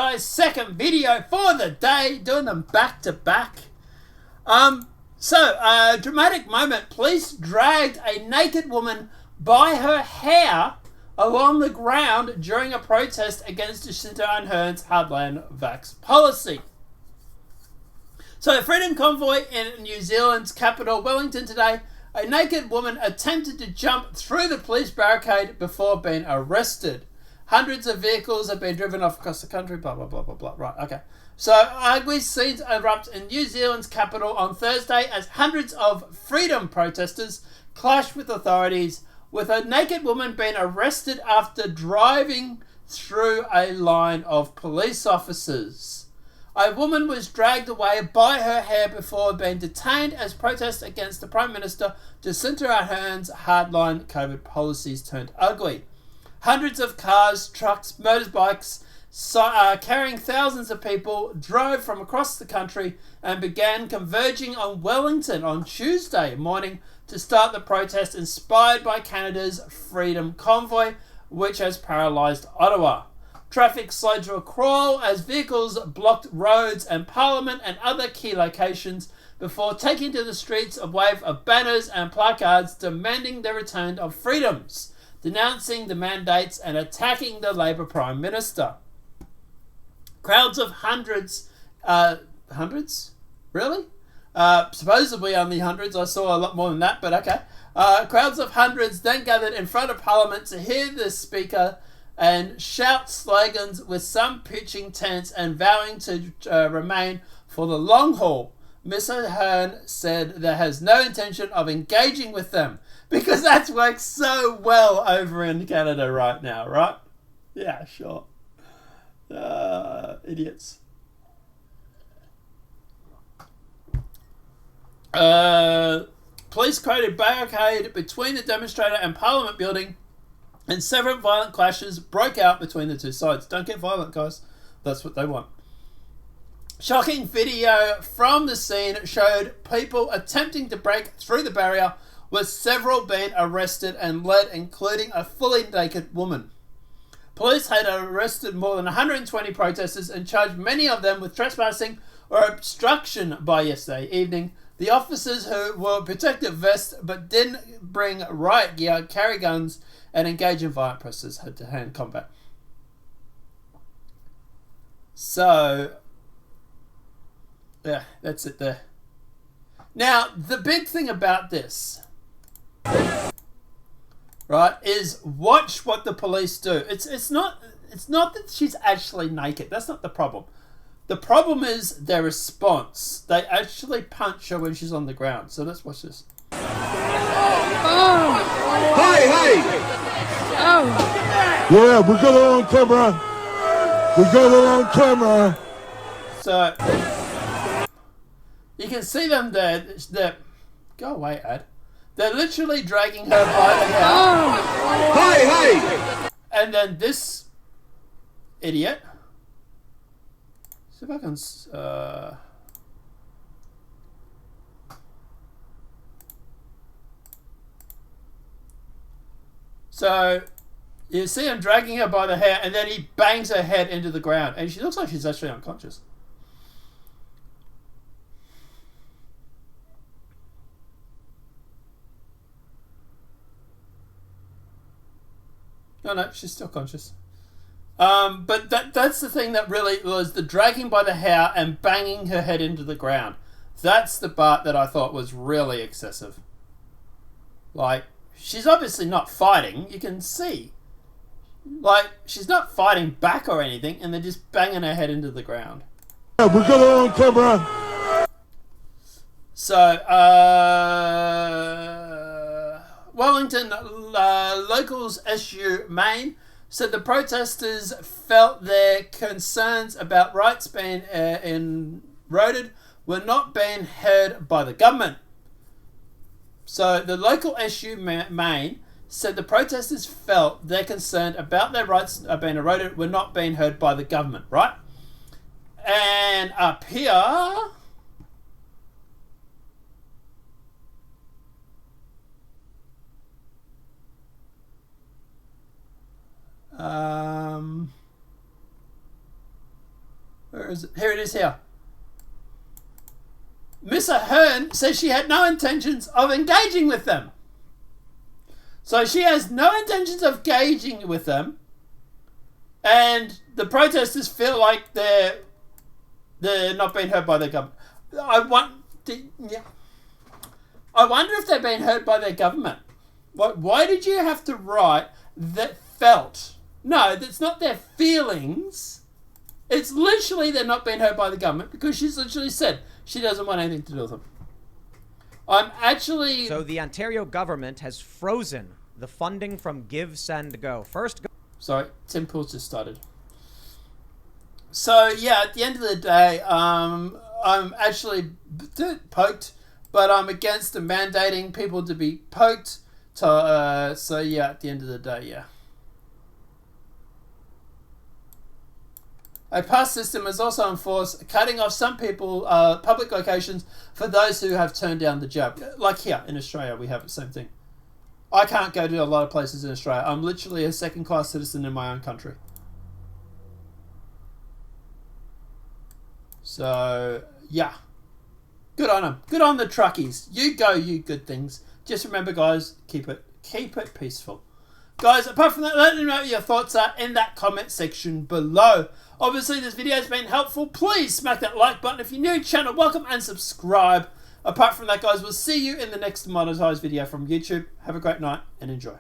guys. Second video for the day, doing them back to back. Dramatic moment. Police dragged a naked woman by her hair along the ground during a protest against Jacinda Ardern's hardline vax policy. So, a freedom convoy in New Zealand's capital, Wellington, today. A naked woman attempted to jump through the police barricade before being arrested. Hundreds of vehicles have been driven off across the country, blah, blah, blah, blah, blah. Right, okay. So, ugly scenes erupt in New Zealand's capital on Thursday as hundreds of freedom protesters clashed with authorities, with a naked woman being arrested after driving through a line of police officers. A woman was dragged away by her hair before being detained as protest against the Prime Minister Jacinda Ardern's hardline COVID policies turned ugly. Hundreds of cars, trucks, motorbikes, carrying thousands of people, drove from across the country and began converging on Wellington on Tuesday morning to start the protest inspired by Canada's Freedom Convoy, which has paralysed Ottawa. Traffic slowed to a crawl as vehicles blocked roads and Parliament and other key locations before taking to the streets a wave of banners and placards demanding the return of freedoms, denouncing the mandates and attacking the Labour Prime Minister. Crowds of hundreds? Really? Supposedly only hundreds. I saw a lot more than that, but okay. Crowds of hundreds then gathered in front of Parliament to hear the Speaker and shout slogans, with some pitching tents and vowing to remain for the long haul. Miss Ardern said there has no intention of engaging with them, because that's worked so well over in Canada right now, right? Yeah, sure. Idiots. Police created barricade between the demonstrator and Parliament building, and several violent clashes broke out between the two sides. Don't get violent, guys. That's what they want. Shocking video from the scene showed people attempting to break through the barrier, with several being arrested and led, including a fully naked woman. Police had arrested more than 120 protesters and charged many of them with trespassing or obstruction by yesterday evening. The officers, who wore protective vests but didn't bring riot gear, carry guns and engage in violent protesters, hand-to-hand combat. So, yeah, that's it there. Now, the big thing about this, right, is watch what the police do. It's not that she's actually naked. That's not the problem. The problem is their response. They actually punch her when she's on the ground. So let's watch this. Oh. Hey! Oh. Yeah, we got it on camera. We got it on camera. So you can see them there. Go away, Ad. They're literally dragging her by the hair. Oh. Hey! And then this idiot. See if I can. So you see him dragging her by the hair, and then he bangs her head into the ground, and she looks like she's actually unconscious. No, she's still conscious. But that's the thing that really was the dragging by the hair and banging her head into the ground. That's the part that I thought was really excessive. Like, she's obviously not fighting. You can see. Like, she's not fighting back or anything, and they're just banging her head into the ground. Yeah, we got it on camera. So, Wellington locals SU Maine said the protesters felt their concerns about rights being eroded were not being heard by the government. So the local SU Maine said the protesters felt their concern about their rights being eroded were not being heard by the government, right? And up here, Where is it? Here it is here. Miss Ahern says she had no intentions of engaging with them. So she has no intentions of engaging with them. And the protesters feel like they're not being heard by their government. I wonder if they're being heard by their government. Why did you have to write that felt? No, that's not their feelings. It's literally they're not being heard by the government because she's literally said she doesn't want anything to do with them. So the Ontario government has frozen the funding from Give, Send, Go. Sorry, Tim Pools just started. So yeah, at the end of the day, I'm actually poked, but I'm against the mandating people to be poked. So yeah, at the end of the day, yeah. A pass system is also enforced, cutting off some people public locations for those who have turned down the jab. Like here in Australia, we have the same thing. I can't go to a lot of places in Australia. I'm literally a second-class citizen in my own country. So, yeah. Good on them. Good on the truckies. You go, you good things. Just remember, guys, keep it peaceful. Guys, apart from that, let me know what your thoughts are in that comment section below. Obviously, this video has been helpful. Please smack that like button. If you're new to the channel, welcome and subscribe. Apart from that, guys, we'll see you in the next monetized video from YouTube. Have a great night and enjoy.